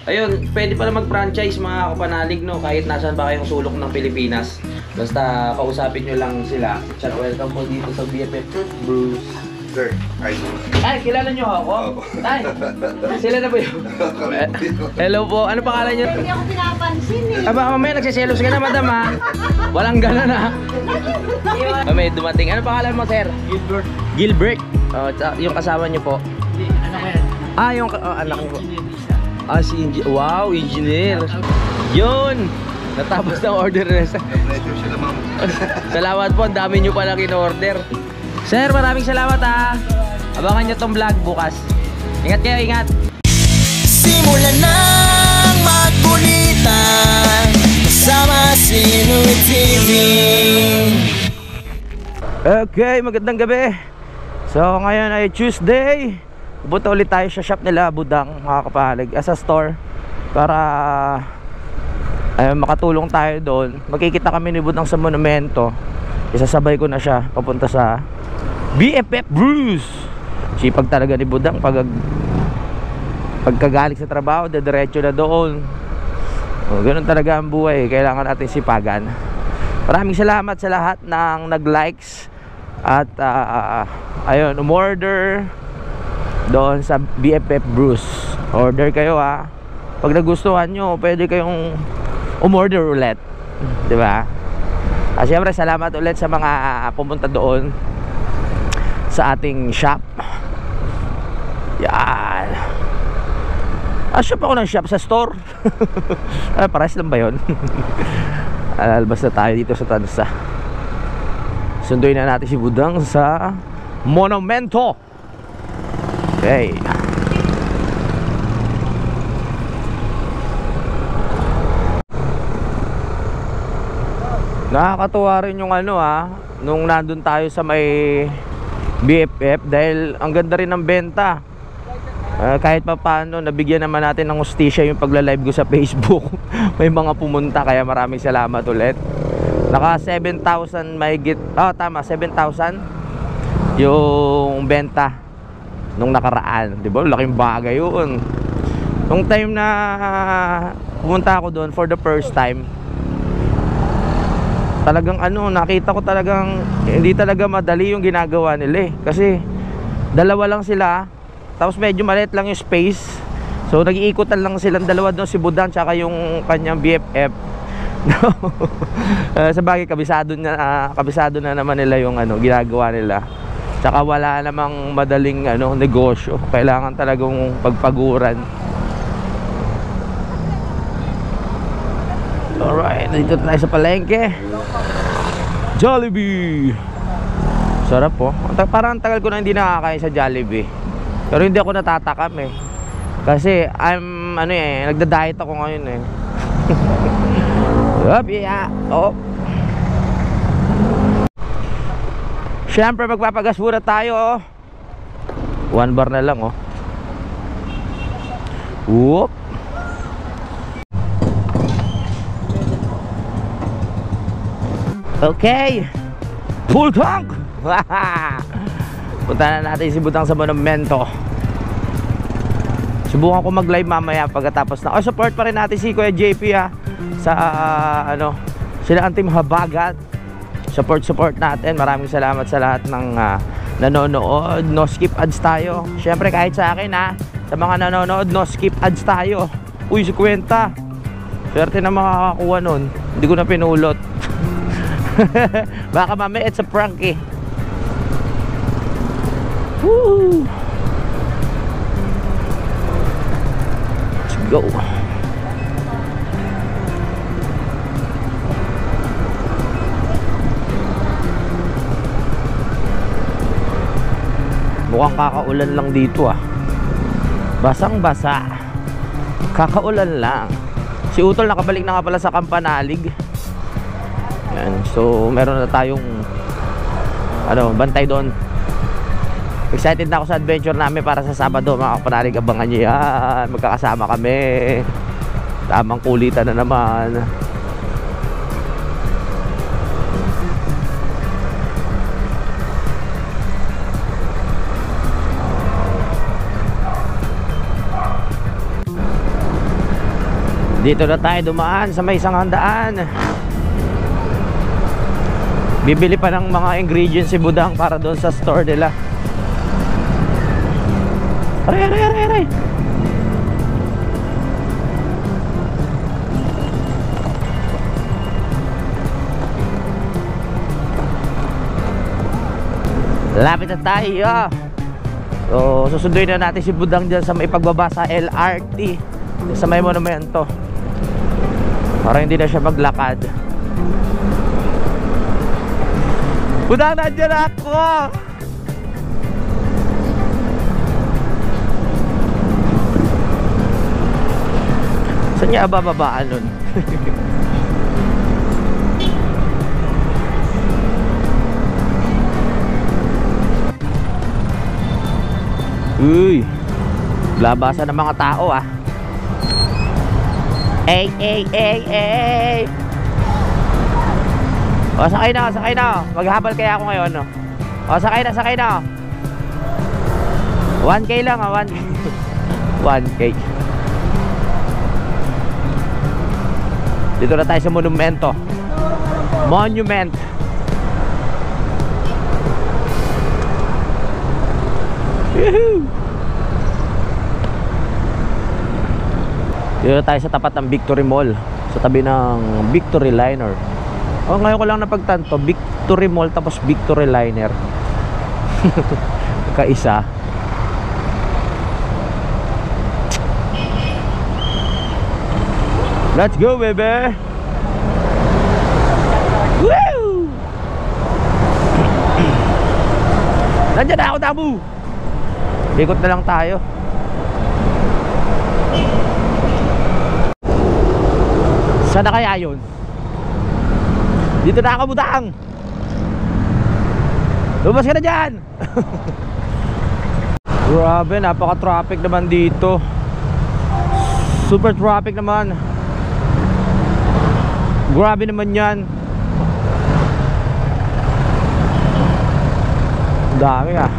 Ayun, pwede pala mag-franchise mga kapanalig, no? Kahit nasan ba kayong sulok ng Pilipinas. Basta kausapin nyo lang sila. Tsaka welcome po dito sa BFF Bruce. Sir, Ay, kilala nyo ako? Ay, sila na ba yun? Hello po, ano pangalan nyo? Hindi ako pinapansin eh. Aba, mamaya nagsiselos ka na, madam ha? Walang gana na. Mamaya dumating. Ano pangalan mo, sir? Gilbert. Gilbert. Yung kasama nyo po? Ano ko yan? Yung anak ko. Si wow, engineer. Yun! Natapos ng order na sa... pleasure sila, ma'am. Salamat po, ang dami nyo palang in-order. Sir, maraming salamat ha. Abangan nyo tong vlog bukas. Ingat kayo, ingat. Simulan ng magkulitan kasama si Louie TV. Okay, magandang gabi. So ngayon ay Tuesday. Pupunta ulit tayo sa shop nila Budang, mga kapalig, as a store para makatulong tayo doon. Magkikita kami ni Budang sa monumento. Isasabay ko na siya papunta sa BFF Bruce. Sipag talaga ni Budang pagkagaling sa trabaho, diretso na doon. Ganun talaga ang buhay, kailangan natin sipagan. Maraming salamat sa lahat ng nag-likes at ayun, umorder doon sa BFF Bruce. Order kayo ha. Pag nagustuhan nyo, pwede kayong umorder ulit, di ba? Siyempre salamat ulit sa mga pumunta doon sa ating shop. Yan. Shop ako ng shop sa store. Pares lang ba yun? Alalabas na tayo dito sa Tansa. Sunduin na natin si Budang sa monumento. Okay. Nakakatuwa rin yung nung nandun tayo sa may BFF dahil ang ganda rin ng benta. Kahit pa paano nabigyan naman natin ng hustisya yung pagla-live ko sa Facebook. May mga pumunta kaya maraming salamat ulit. Naka 7,000 mahigit. Tama, 7,000 yung benta nung nakaraan, di ba? Laking bagay yun. Nung time na pumunta ako doon for the first time, talagang nakita ko talagang hindi talaga madali yung ginagawa nila kasi dalawa lang sila, tapos medyo maliit lang yung space, so nag-iikutan lang silang dalawa doon, si Budang tsaka yung kanyang BFF. Sa bagay kabisado na naman nila yung ginagawa nila. Tsaka wala namang madaling negosyo. Kailangan talagang pagpaguran. Alright, dito tayo sa palengke. Jollibee. Sarap po. Parang tagal ko na hindi nakakain sa Jollibee. Pero hindi ako natatakam eh. Kasi nagda-diet ako ngayon eh. Siyempre magpapagas muna tayo. 1 bar na lang Whoop. Okay, full tank. Punta na natin si Budang sa monumento. Subukan ko mag-live mamaya pagkatapos na. Support pa rin natin si Kuya JP sa sila ang team Habagat. Support natin. Maraming salamat sa lahat ng nanonood. No skip ads tayo. Syempre kahit sa akin sa mga nanonood, no skip ads tayo. Uy, 50. Swerte na makakakuha nun. Hindi ko na pinulot. Baka mamaya it's a prank eh. Woo! Let's go. Mukhang kakaulan lang dito Basang basa. Kakaulan lang. Si Utol nakabalik na nga pala sa Kampanalig. Yan. So meron na tayong bantay doon. Excited na ako sa adventure namin para sa Sabado, mga Kampanalig. Abangan nyo yan. Magkakasama kami. Tamang kulitan na naman. Dito na tayo dumaan sa may isang handaan. Bibili pa ng mga ingredients si Budang para doon sa store nila. Aray, aray, aray, aray. Lapit na tayo. So, susunduin na natin si Budang dyan sa may pagbaba sa LRT, sa may monumento, para hindi na siya maglakad. Budang, nandiyan ako! Saan niya bababaan nun? Uy, labasan ng mga tao ah. Ey, ey, ey, ey. O, sakay na, sakay na. Maghabal kaya ako ngayon, no? O, sakay na, sakay na. 1K lang, 1K. 1K. Dito na tayo sa monumento. Monument. Woohoo! Dito na tayo sa tapat ng Victory Mall, sa tabi ng Victory Liner. Oh, ngayon ko lang napagtanto, Victory Mall tapos Victory Liner. Kaisa. Let's go, baby. Woo! Nandiyan na ako, Tabu. Ikot na lang tayo. Saan na kaya yun? Dito na ako, Budang. Lumabas ka na dyan. Grabe, napaka-traffic naman dito. Super traffic naman. Grabe naman yan. Dami ah.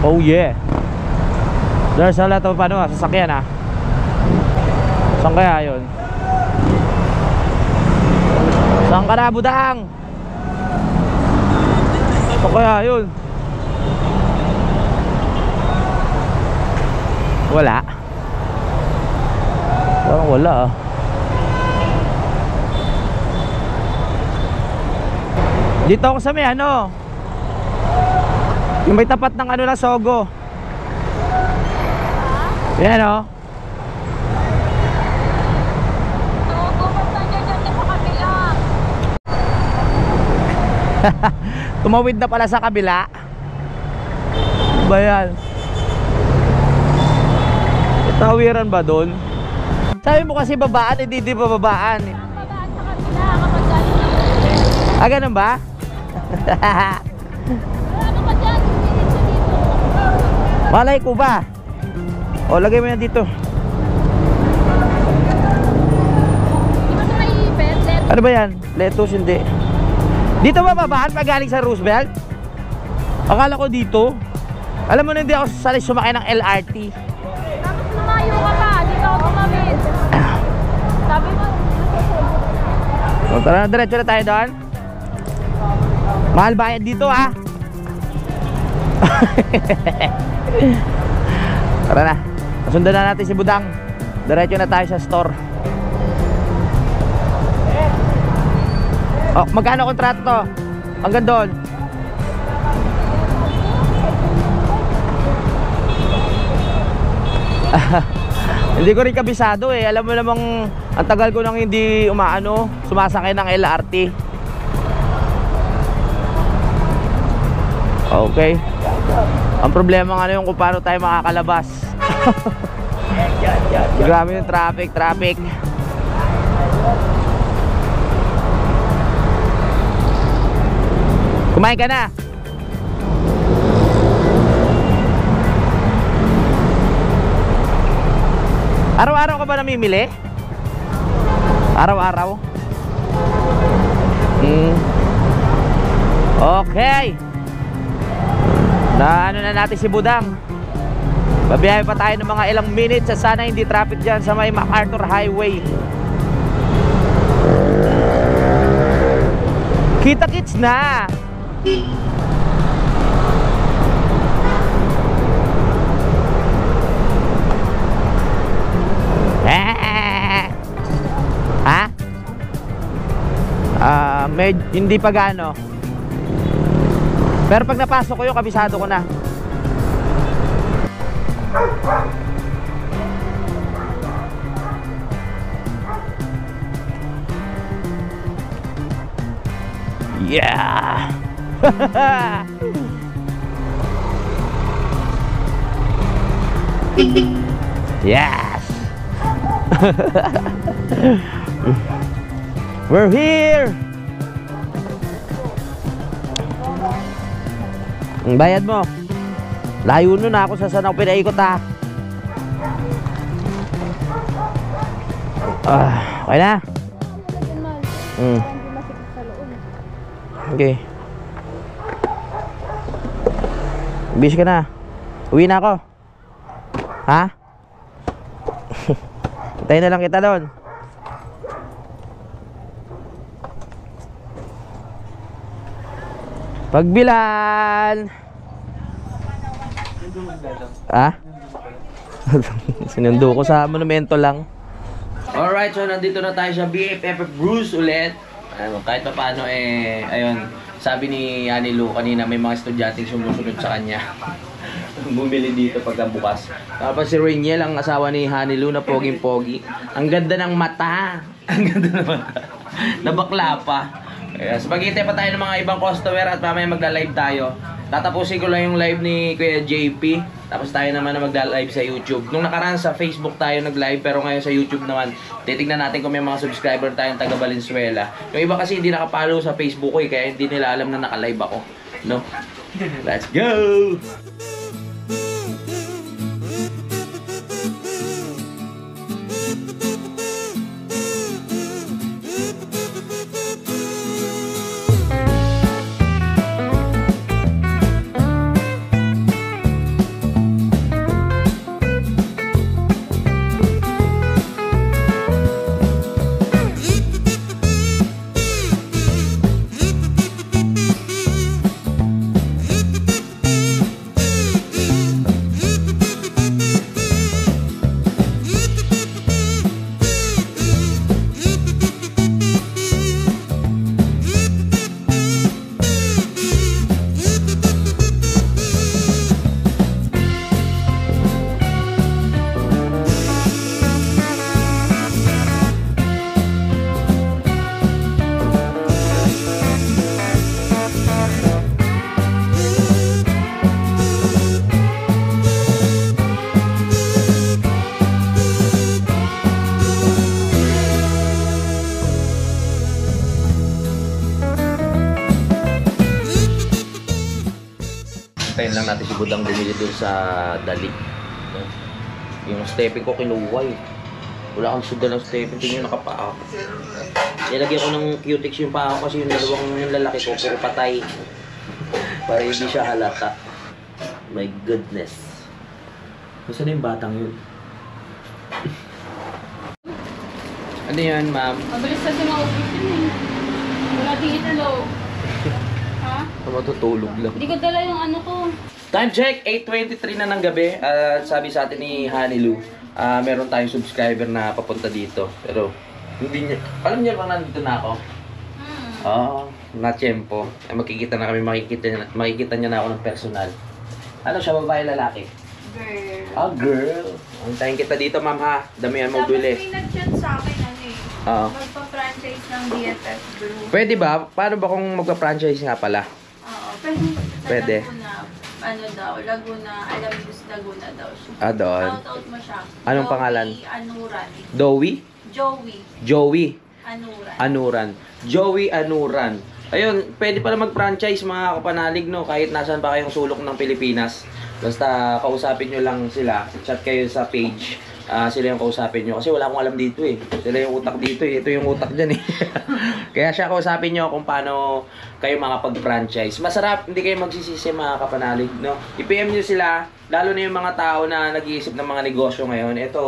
Oh yeah. There's a lot of sasakyan ah. Saan kaya yun? Saan ka na, Budang? Saan kaya yun? Wala. Parang wala ah. Dito ako sa may yung may tapat ng na Sogo. Yan o. Tumawid na pala sa kabila. Ba yan? Tawiran ba doon? Sabi mo kasi babaan, hindi babaan. Babaan sa kabila kapag galing. Ah, ganun ba? Ano ba dyan? Dito. Malay ko ba? O, lagay mo yan dito. Di ba ito naiipit? Ano ba yan? Lettuce, hindi. Dito ba babaan pag galing sa Roosevelt? Akala ko dito. Alam mo na, hindi ako sasali sumakay ng LRT. Tapos lumayo ka pa. Dito ako tumawid. Sabi mo. So, tara na, diretso na tayo doon. Mahal bayad dito ah. Tara na. Nasundan na natin si Budang. Diretso na tayo sa store. Oh, magkano kontrato to? Hanggang doon. Hindi ko rin kabisado eh. Alam mo namang ang tagal ko nang hindi sumasakay ng LRT. Okay. Ang problema nga yung kung paano tayo makakalabas. Grabe yung traffic. Kumain ka na? Araw-araw ka ba namimili? Araw-araw? Okay. Na natin si Budang. Babiyahe pa tayo ng mga ilang minutes sa sana hindi traffic dyan sa may MacArthur Highway. Kita-kits na! Ha? Hindi pa gaano. Pero pag napasok ko yung kabisado ko na. Yeah. Yes. We're here. Ang bayad mo. Layo nun ako sa saan ako pinaikot ha. Okay na? Okay. Bis ka na. Uwi na ako. Ha? Hintayin na lang kita doon. Pagbilan. Ha? Sinundo ko sa monumento lang. Alright, so nandito na tayo sa BFF Bruce ulit. Kahit pa paano ayun, sabi ni Hanilu kanina may mga estudyanteng sumusunod sa kanya. Bumili dito pagka bukas. Tapos si Rainiel, ang asawa ni Hanilu na poging-pogi. Ang ganda ng mata. Ang ganda ng mata. Nabakla pa. Yes, maghihintay pa tayo ng mga ibang customer at mamaya magla-live tayo. Tatapusin ko lang yung live ni Kuya JP. Tapos tayo naman na magla-live sa YouTube. Nung nakaraan sa Facebook tayo nag-live, pero ngayon sa YouTube naman, titignan natin kung may mga subscriber tayong taga Valenzuela. Yung iba kasi hindi nakapollow sa Facebook ko kaya hindi nila alam na naka-live ako. No? Let's go! Tayin lang natin si Budang bumili doon sa Dali. Yung stepping ko kinuha eh. Wala kang suda ng stepping, tingin yung nakapaa. Nilagyan ko ng cutex yung paa ko kasi yung dalawang yung lalaki ko puro patay. Para hindi siya halata. My goodness. Gusto na yung batang yun? Ano yan, ma'am? Mabilis kasi maubos yun eh. Wala ding itlog. Ha? Matutulog lang. Hindi ko dala yung ano ko. Time check, 8:23 na ng gabi. At sabi sa atin ni Hanilu, meron tayong subscriber na papunta dito. Pero hindi niya, alam niya bang nandito na ako? Na-tiyempo. Makikita na kami, makikita niya na ako ng personal. Ano siya, babae, lalaki? Girl. Girl. Antayin kita dito, ma'am ha. Damihan mo bili. Tapos may nag-chat sa akin magpa-franchise ng BFF Brew. Pwede ba? Paano ba kung magpa-franchise nga pala? Oo, pwede. Pwede. Laguna, Alaminos, Laguna daw siya. Doon. Shout-out mo siya. Anong pangalan? Anuran. Joey? Anuran. Anuran. Joey Anuran. Ayun, pwede pala mag-franchise mga kapanalig, no? Kahit nasaan pa kayong sulok ng Pilipinas. Basta kausapin nyo lang sila. Chat kayo sa page. sila yung kausapin nyo. Kasi wala akong alam dito eh. Sila yung utak dito eh. Ito yung utak dyan eh. Kaya siya kausapin nyo kung paano kayo makapag-franchise. Masarap, hindi kayo magsisisi mga kapanalig, no? I-PM nyo sila, lalo na yung mga tao na nag-iisip ng mga negosyo ngayon. Ito,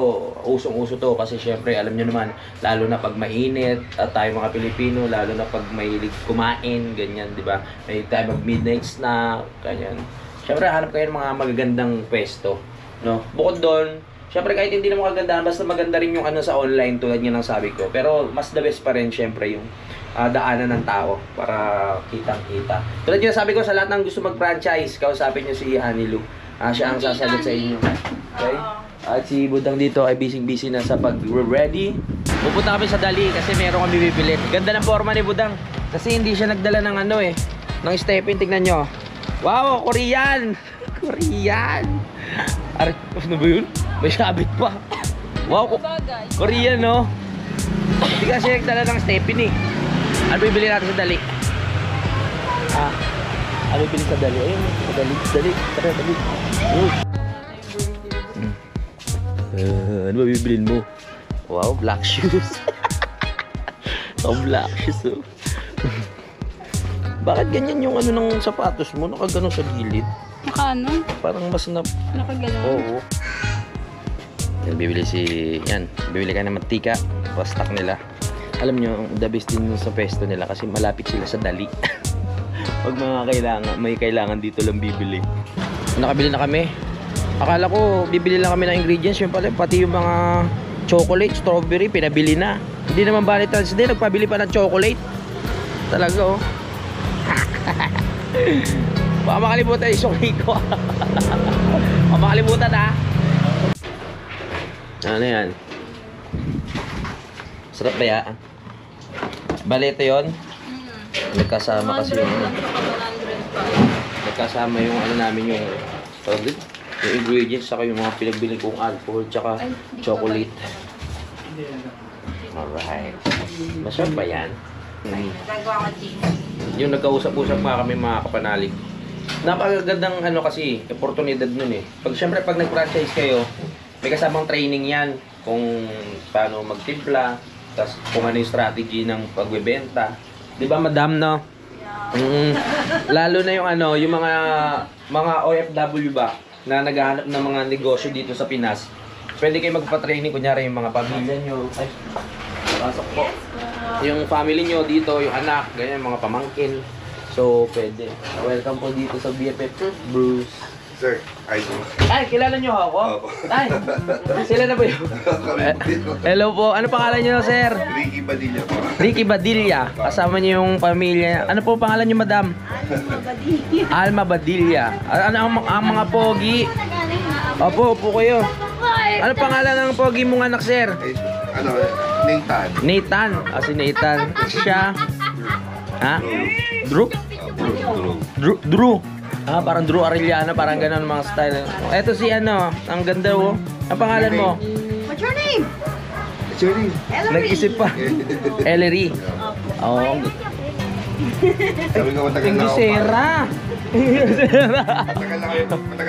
usong-uso to kasi syempre, alam nyo naman, lalo na pag mainit, at tayo mga Pilipino, lalo na pag mahilig kumain, ganyan, di ba? May tayo mag-midnight snack, ganyan. Syempre, hanap kayo ng mga magagandang pwesto, no? Bukod doon, syempre kahit hindi na magaganda, basta maganda rin yung ano sa online tulad nga ng sabi ko. Pero mas the best pa rin syempre yung daanan ng tao para kitang-kita. Tulad yung sabi ko sa lahat ng gusto mag-franchise, kausapin nyo si Honey Lou. Siya ang sasagot sa inyo. Okay? At si Budang dito ay busy na sa pag-ready. Pupunta kami sa Dali kasi meron kami bibili. Ganda ng forma ni Budang. Kasi hindi siya nagdala ng ano eh, ng stepin. Tignan nyo. Wow, Korean! Korean! Ano ba yun? May sabit pa. Wow, Korean no? Hindi kasi nagdala ng stepin eh. Ano bibili natin sa Dali? Ano bibili sa Dali? Ayun, sa Dali. Tara, Dali. Ano ba bibilin mo? Wow, black shoes. Black shoes oh. Bakit ganyan yung ano ng sapatos mo? Nakagano sa gilid? Ano? Parang mas na... Nakagano? Oo. Bibili ka ng mantika. Pastak nila. Alam nyo, the best din sa pesto nila kasi malapit sila sa Dali. Pag may kailangan dito lang bibili. Nakabili na kami. Akala ko bibili lang kami ng ingredients, yung pala pati yung mga chocolate, strawberry, pinabili na. Hindi naman valid Thursday, nagpabili pa ng chocolate. Talaga oh. Baka makalimutan yung sukli ko. Baka makalimutan ha. Ano yan? Sarap ba yan? Bale ito yun? Nagkasama kasi yung nagkasama yung ano namin yung ingredients saka yung mga pinagbili kong alcohol tsaka chocolate. Alright. Masarap ba yan? Yung nagkausap-usap nga kami mga kapanalig. Napakagandang ano kasi oportunidad nun eh. Siyempre pag nag-franchise kayo, may kasamang training yan kung paano magtimpla, tapos kung ano yung strategy ng pagbebenta. Di ba madam no? Lalo na yung ano, yung mga OFW ba na naghahanap ng mga negosyo dito sa Pinas. Pwede kayo magpa-training kunyari yung mga pamilya nyo. Ay, pasok po. Yung family nyo dito, yung anak, ganyan, mga pamangkin. So, pwede. Welcome po dito sa BFF Bruce. Sir, idol. Ay, kilala nyo ako? Opo. Ay, sila na ba yun? Hello po. Ano pangalan nyo, sir? Ricky Badilla po. Ricky Badilla. Kasama niyo yung pamilya. Ano po pangalan niyo, madam? Alma Badilla. Ano ang mga pogi? Opo, upo kayo. Ano pangalan ng pogi mong anak, sir? Nathan. Nathan. Si Nathan. Siya. Ha? Drew? Drew. Parang Drew Arellano, parang ganun mga style. Eto si ano, ang ganda oh. Ang pangalan mo? What's your name? What's your name? Nag-isip pa. Ellery. Oo. Sabi ko, matagal na ako. Sera. Matagal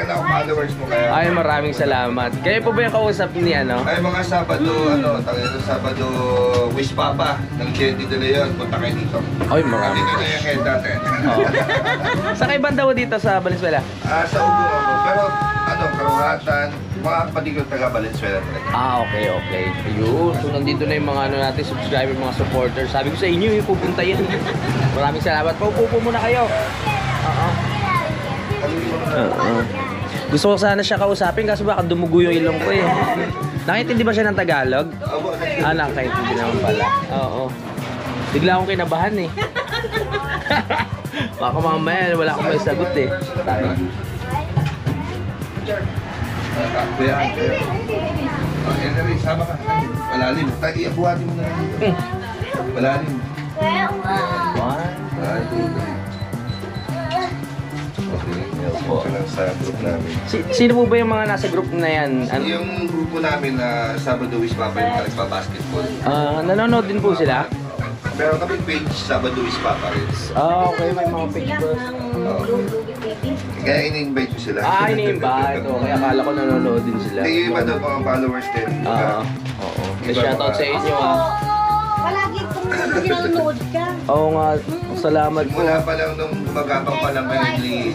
na ako followers mo kaya. Ay, maraming salamat. Kayo po ba yung kausap ni ano? Ay, mga Sabado, Sabado, Wish Papa. Ng Jenny de Leon, punta kayo dito. Ay, marami. Dito na yung head natin. Sa kay banda mo dito sa Valenzuela? Sa Ugo ako. Pero, Karuhatan, mga kapatid ko taga Valenzuela talaga. Okay. Ayun. So, nandito na yung mga ano natin, subscriber, mga supporters. Sabi ko sa inyo, yung pupunta yan. Maraming salamat. Paupo muna kayo. Gusto ko sana siya kausapin kaso baka dumugo yung ilong ko eh. Nakintindi ba siya ng Tagalog? Nakintindi naman pala. Oo. Bigla akong kinabahan eh. Baka mamaya wala akong may sagot eh. Kuya, Henry, sama ka. Malalim. Buhatin mo na. Malalim. Sa group namin. Sino po ba yung mga nasa group na yan? Yung grupo namin na Sabado Wish Papa yung nagpa-basketball. Nanonood din po sila? Meron kami page Sabado Wish Papa rin. Okay, may mga page ba? spaghetti. Kaya ini-invite ko sila. Ah, ini-invite. Okay, akala ko nanonood din sila. Hindi, yung iba doon, mga followers din. Oo. Shoutout sa inyo ah. Palagi kung nanonood ka. Oo nga, salamat po. Mula pa lang nung magapang pa lang kayo ni...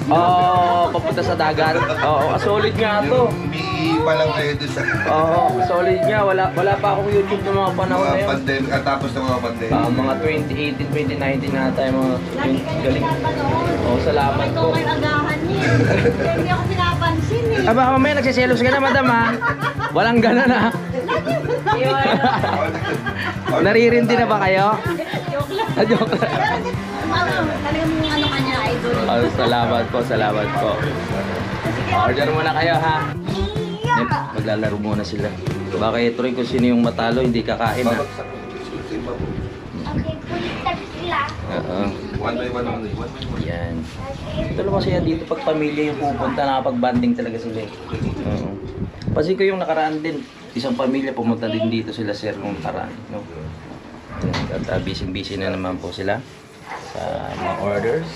Papunta sa dagat. Oo, solid nga to. Yung BE pa lang kayo doon sa... Oo, solid nga. Wala pa akong YouTube ng mga panahon na mga yun. pandemic, at tapos ng mga pandemic. Mga 2018, 2019 na tayo mga galing. Oo, salamat Ito po. kayo agahan niya. Hindi ako pinapansin eh. Aba, mamaya nagsiselos ka na, madam ha. Walang gana na. Naririndi na ba kayo? Joke lang. Joke lang. Talagang ano kanya, idol. Salamat po, salamat po. Order muna kayo ha. Maglalaro muna sila. Baka ituloy kung sino yung matalo, hindi kakain ha. Babagsak. Okay, pulitan sila. Oo. One by one only. One by one. Yan. Ito lang masaya dito pag pamilya yung pupunta, nakapag-banding talaga sila. Oo. Kasi ko yung nakaraan din, isang pamilya pumunta din dito sila sir nung nakaraan. No? Yan. At busy-busy na naman po sila sa mga orders.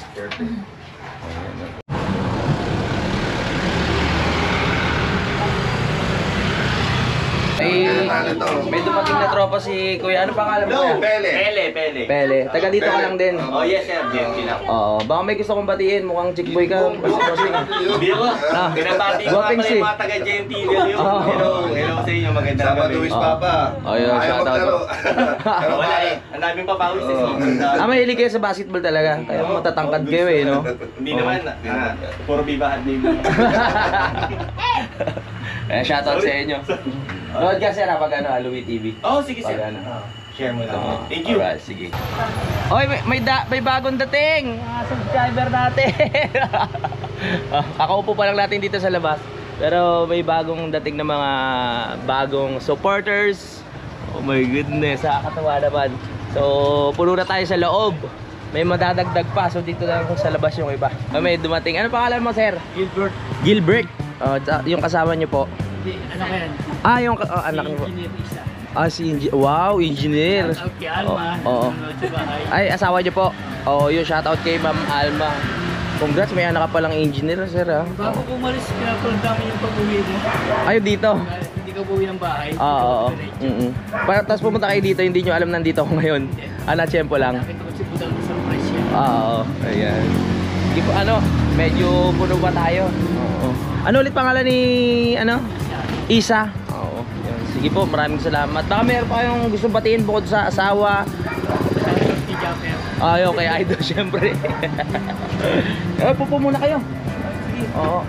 Ayan. May dumating na tropa si Kuya. Ano pangalan mo? Kuya? Pele. Pele. Taga dito ka lang din. Oh yes sir, JMP na. Oo. Baka may gusto kong batiin. Mukhang chick boy ka. Biro, binabati ko nga pala yung mga taga JMP yun. Hello sa inyo, magandang Sabado gabi. is Papa. Oh, yun, Ayaw shout out maglaro. Pero Wala eh, ang daming papawis eh. mahilig kayo sa basketball talaga. Kaya matatangkad kayo eh, no? Hindi naman, puro bibahan din. Shoutout sa inyo. Nood ka sir pag ano, Louie TV. Oh, sige sir. Pag ano. Share mo lang. Thank you. Alright, sige. Oy, may bagong dating. Mga subscriber natin. Kakaupo pa lang natin dito sa labas. Pero may bagong dating na mga bagong supporters. Oh my goodness, nakakatawa naman. So, puno na tayo sa loob. May madadagdag pa. So, dito lang sa labas yung iba. May dumating. Ano pangalan mo, sir? Gilbert. Gilbert. Yung kasama niyo po. Ano ka yan? Yung anak niyo po. Engineer isa. Wow, engineer. Shoutout kay Alma. Oo. Nanonood sa bahay. Ay, asawa niyo po. Yung shoutout kay Ma'am Alma. Congrats, may anak ka palang engineer, sir ha. Bago ko umalis, pinapunan namin yung pag-uwi mo. Ay, dito. Hindi ka buwi ng bahay. Oo. Tapos pumunta kayo dito, hindi nyo alam nandito ako ngayon. Na-tsempo lang. Nakita ko si Budang sa surprise yan. Oo, ayan. Sige po, medyo puno pa tayo. Oo. Ano ulit pangalan ni, Isa? Oo. Yan. Sige po, maraming salamat. Baka meron pa kayong gusto batiin bukod sa asawa. Shoutout kay Japper. Okay, idol, syempre. Pupo muna kayo. Oo.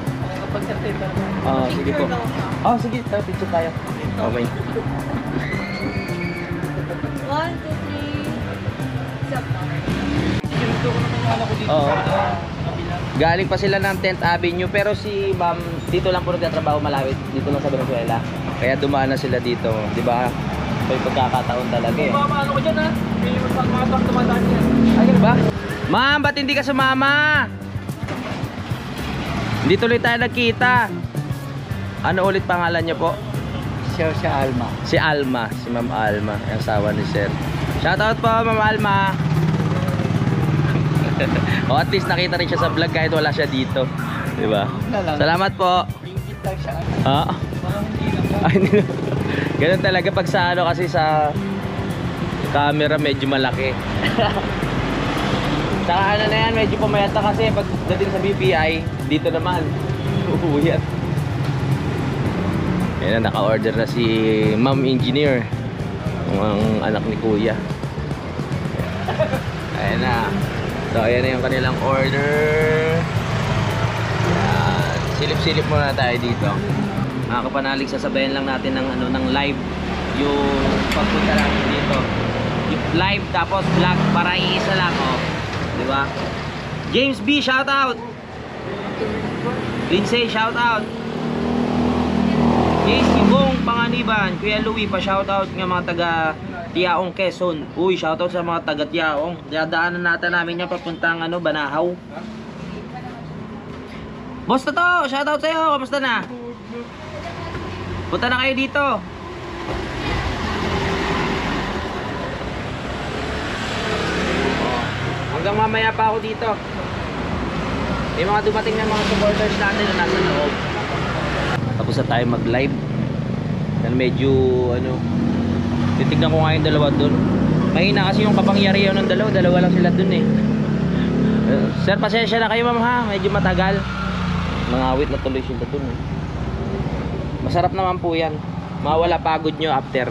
Kapag-attend ako. Sige po. Sige, tayo, picture tayo. Okay. 1, 2, 3. Sinundo ko na pangalan ko dito Oo. sa kabila. Galing pa sila ng 10th Avenue pero si ma'am dito lang po nagtatrabaho malapit dito lang sa Venezuela. Kaya dumaan na sila dito, 'di ba? May pagkakataon talaga eh. Paano ko dyan ha? May pag-matang tumadaan yan. Ayun ba? Ma'am, ba't hindi ka sumama? Hindi tuloy tayo nagkita. Ano ulit pangalan niyo po? Siya Alma. Si Alma, si Ma'am Alma, ang asawa ni Sir. Shoutout po, Ma'am Alma. At least nakita rin siya sa vlog kahit wala siya dito. 'Di ba? Salamat po. Ingit lang siya. Parang hindi lang. Ganun talaga pag sa kasi sa camera medyo malaki. Saka na yan, medyo pumayat na kasi pagdating sa BPI, dito naman. Uuyat. Ayan na, naka-order na si Ma'am Engineer. Ang anak ni Kuya. Ayan na. So ayan na yung kanilang order. Silip-silip muna tayo dito. Mga kapanalig, sasabayan lang natin ng live yung pagpunta natin dito. Live tapos vlog para iisa lang, di ba? James B, shout out. Lindsay, shout out. Casey Bong Panganiban, Kuya Louie pa shout out ng mga taga Tiaong Quezon. Uy, shout out sa mga taga Tiaong. Dadaanan natin namin yan papuntang Banahaw. Boss to, shout out sa'yo. Kamusta na? Punta na kayo dito. Hanggang mamaya pa ako dito. May mga dumating na mga supporters natin na nasa loob. Tapos na tayo mag-live. Yan medyo ano, titignan ko nga yung dalawa dun. Mahina kasi yung kapangyarihan ng dalawa lang sila dun eh. Sir, pasensya na kayo ma'am ha, medyo matagal. Mangawit na tuloy sila dun eh. Masarap naman po yan. Mawala pagod nyo after.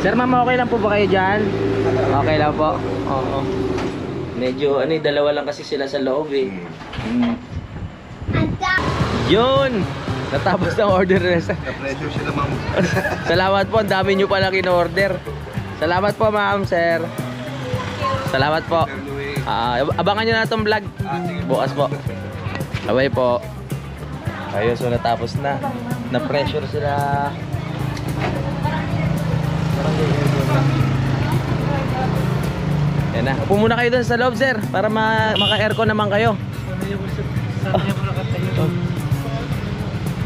Sir ma'am, okay lang po ba kayo dyan? Okay lang po. Oo. Medyo ano, dalawa lang kasi sila sa loob eh. Yun! Natapos ng order na sa... Na-pressure sila, ma'am. Salamat po, ang dami nyo palang in-order. Salamat po ma'am, sir. Salamat po. Abangan nyo na itong vlog. Bukas po. Bye po. Ayun, so natapos na. Na-pressure sila. Yan na. Upo muna kayo dun sa loob, sir. Para maka-aircon naman kayo.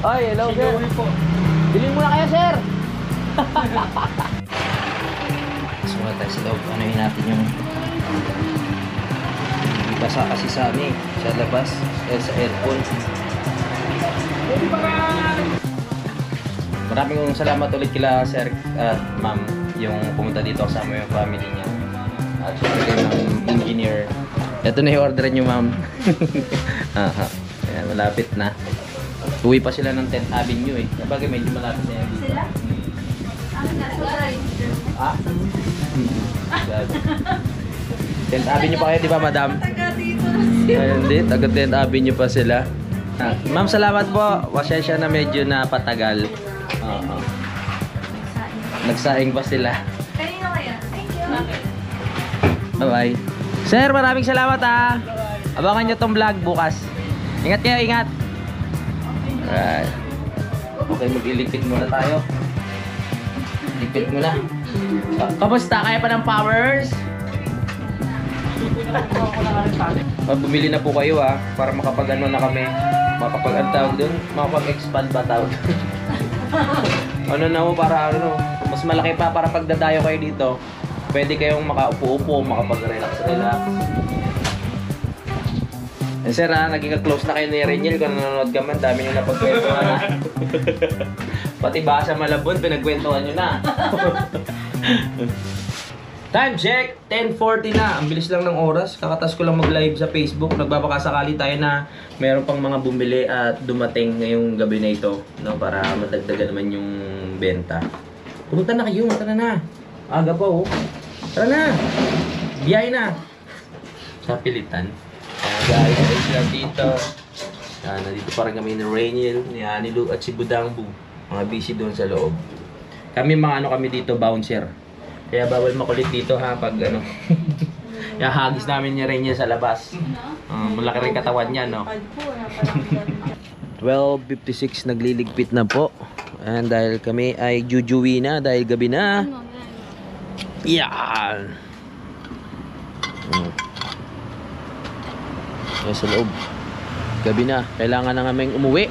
Ay, hello, sir. Bilhin muna kayo, sir. Muna tayo sa loob. Ano yun natin yung basa kasi sa ano eh, sa labas, sa aircon. Maraming salamat ulit kila sir at ma'am yung pumunta dito kasama yung family niya. At syempre kay ma'am engineer. Ito na yung order nyo ma'am. Ayan, malapit na. Uwi pa sila ng 10th Avenue eh. Sabagay medyo malapit na yan dito. Sila? Ah? 10th Avenue pa kayo, di ba, madam? Taga dito na sila. Hindi, taga 10th Avenue pa sila. Ma'am, salamat po. Pasensya na medyo napatagal. Nagsaing pa sila. Kanino kaya? Thank you. Bye-bye. Sir, maraming salamat ha. Abangan nyo tong vlog bukas. Ingat kayo, ingat. Alright. Okay, mag-iligpit muna tayo. Ligpit muna. Kamusta? Kaya pa ng powers? Bumili na po kayo ha, para makapag-ano na kami. Makapag-ang tawag doon? Makapag-expand ba tawag? Ano na mo, para ano, mas malaki pa para pagdadayo kayo dito. Pwede kayong makaupo-upo, makapag-relax-relax. Eh sir ha, naging close na kayo ni Reniel. Kung nanonood ka man, dami nyo na pagkwentuhan ha. Pati basa malabon, pinagkwentuhan nyo na. Time check, 10:40 na. Ang bilis lang ng oras. Kakatas ko lang mag-live sa Facebook. Nagbabakasakali tayo na meron pang mga bumili at dumating ngayong gabi na ito, no, para madagdagan naman yung benta. Pumunta na kayo, tara na. Aga pa oh. Tara na. Biyay na. Sa pilitan. Guys, ayos lang dito. Nandito pa rin kami ni Reniel, ni Anilu at si Budangbu. Mga busy doon sa loob. Kami mga ano kami dito, bouncer. Kaya bawal makulit dito ha pag ano. Hagis namin ni Reniel sa labas. Malaki rin katawan niya, no? 12:56 nagliligpit na po. And dahil kami ay jujuwi na dahil gabi na. Yan. Yan sa loob. Gabi na. Kailangan na naming umuwi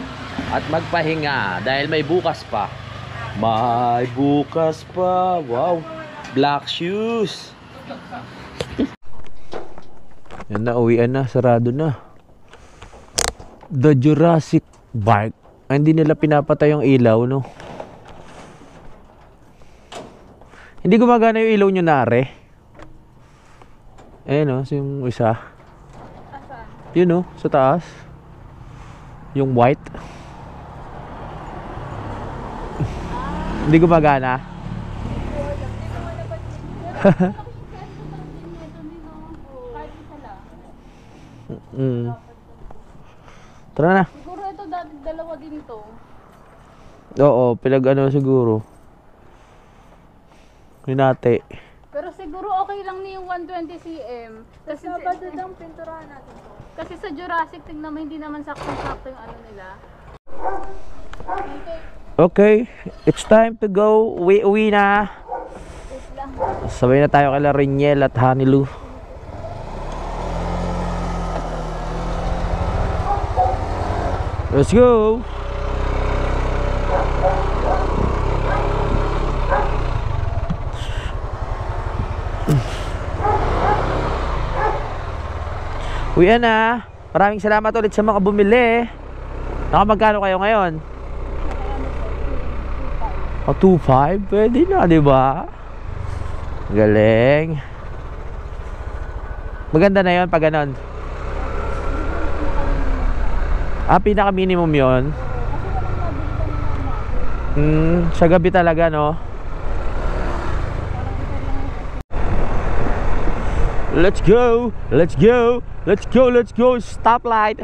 at magpahinga dahil may bukas pa. May bukas pa. Wow. Black shoes. Yan na, uwian na. Sarado na. The Jurassic Park. Ay, hindi nila pinapatay yung ilaw, no? Hindi gumagana yung ilaw nyo, nare. Ayan, no? Yung isa. Yun, no? Sa taas. Yung white. Hindi gumagana. Tara na. Siguro ito dati dalawa din to. Oo, pinag-ano siguro. Hinati. Pero siguro okay lang ni yung 120 cm. Kasi dapat ang pinturahan natin to. Kasi sa Jurassic, tingnan mo, hindi naman sakto-sakto yung ano nila. Okay, it's time to go. Uwi na. Sabay na tayo kay Reniel at Hanilu. Let's go. Uwi na. Maraming salamat ulit sa mga bumili. Nakamagkano kayo ngayon? O, 2.5? Pwede na, di ba? Galing. Maganda na yun pag ganon. Pinaka minimum yun. Sa gabi talaga, no? Let's go! Let's go! Let's go! Let's go! Stoplight!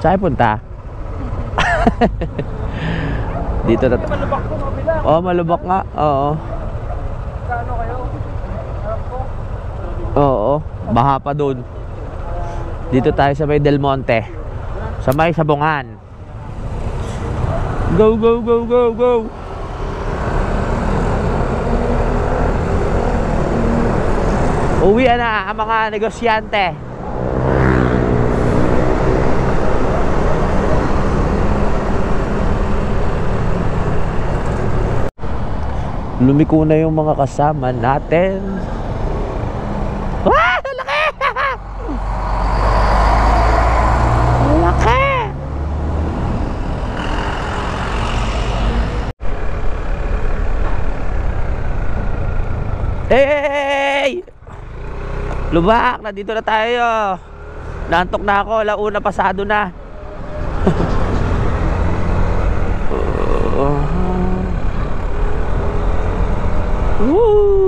Saan punta? Dito na. Malubak po, mabila. Oh, malubak nga. Oo. Kano kayo? Harap ko. Oo. Baha pa doon. Dito tayo sa may Del Monte. Sa may Sabungan. Go, go, go, go, go. Uwi na ang mga negosyante. Lumiko na yung mga kasama natin. Ah! Laki! Laki! Hey! Lubak! Nandito na tayo. Naantok na ako. Launa pasado na. Woo!